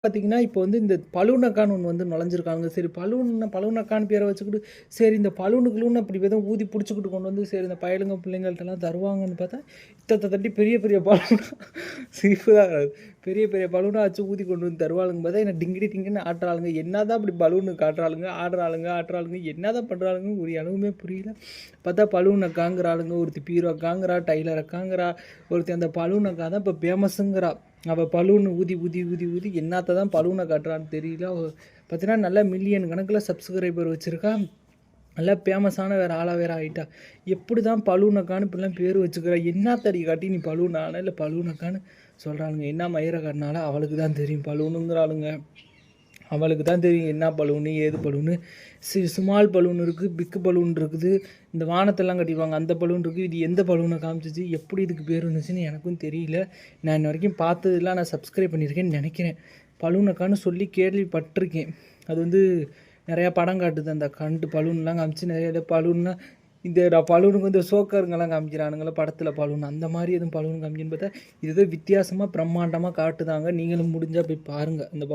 பார்த்தீங்கன்னா, இப்போ வந்து இந்த பலூனக்கான்னு ஒண்ணு வந்து நுழைஞ்சிருக்காங்க. சரி பலூனக்கான்னு பேர வச்சுக்கிட்டு, சரி இந்த பலூனுக்குன்னு அப்படி ஏதோ ஊதி புடிச்சுக்கிட்டு கொண்டு வந்து, சரி இந்த பயலுங்க பிள்ளைங்கள்ட்டலாம் தருவாங்கன்னு பார்த்தா, இத்தத்த தட்டி பெரிய பெரிய பலூனா சிரிப்பு தான் வராது. பெரிய பெரிய பலூனா வச்சு ஊதி கொண்டு வந்து தருவாளுங்க பார்த்தா, என்ன டிங்கிடி டிங்குன்னு ஆட்டுறாளுங்க. என்னதான் அப்படி பலூனு காட்டுறாளுங்க, ஆட்டுறாளுங்க. என்னதான் பண்றாளுங்கன்னு ஒரு எனக்குமே புரியல. பார்த்தா பலூன் அக்காங்கிறாளுங்க, ஒருத்தி பீரோ அக்காங்கிறா, டைலர் அக்காங்கிறா, ஒருத்தி அந்த பலூன் அக்கா தான் இப்போ ஃபேமஸுங்கிறா. அவள் பலூன் ஊதி ஊதி ஊதி ஊதி என்னத்த தான் பலூனை காட்டுறான்னு தெரியல. பார்த்தீங்கன்னா நல்லா மில்லியன் கணக்கில் சப்ஸ்கிரைபர் வச்சுருக்கா. நல்லா ஃபேமஸான வேறு ஆளாக வேறு ஆகிட்டா. எப்படி தான் பலூனக்கான்னு இப்படிலாம் பேர் வச்சுக்கிறா. என்னத்தடி காட்டி நீ பலூனான இல்லை பலூனக்கான்னு சொல்கிறாளுங்க. என்ன மயிரை காட்டினால அவளுக்கு தான் தெரியும் பலூனுங்கிறாளுங்க. அவளுக்கு தான் தெரியும் என்ன பலூனு ஏது பலூனு. ஸ்மால் பலூன் இருக்குது, பிக் பலூன் இருக்குது, இந்த வானத்தெல்லாம் கட்டிடுவாங்க அந்த பலூன் இருக்குது. இது எந்த பலூனை காமிச்சிச்சு, எப்படி இதுக்கு பேர் வந்துச்சுன்னு எனக்கும் தெரியல. நான் இன்ன வரைக்கும் பார்த்ததெல்லாம் நான் சப்ஸ்கிரைப் பண்ணியிருக்கேன்னு நினைக்கிறேன். பலூனக்கான்னு சொல்லி கேள்விப்பட்டிருக்கேன். அது வந்து நிறையா படம் காட்டுது. அந்த கண்டு பலூன்லாம் காமிச்சு நிறைய பலூன்னா இந்த பலூனுக்கு வந்து சோக்கருங்கெல்லாம் காமிக்கிறானுங்கள படத்தில் பலூன் அந்த மாதிரி எதுவும் பலூன் காமிக்குன்னு பார்த்தா இது ஏதோ வித்தியாசமாக பிரம்மாண்டமாக காட்டுதாங்க. நீங்களும் முடிஞ்சால் போய் பாருங்கள் அந்த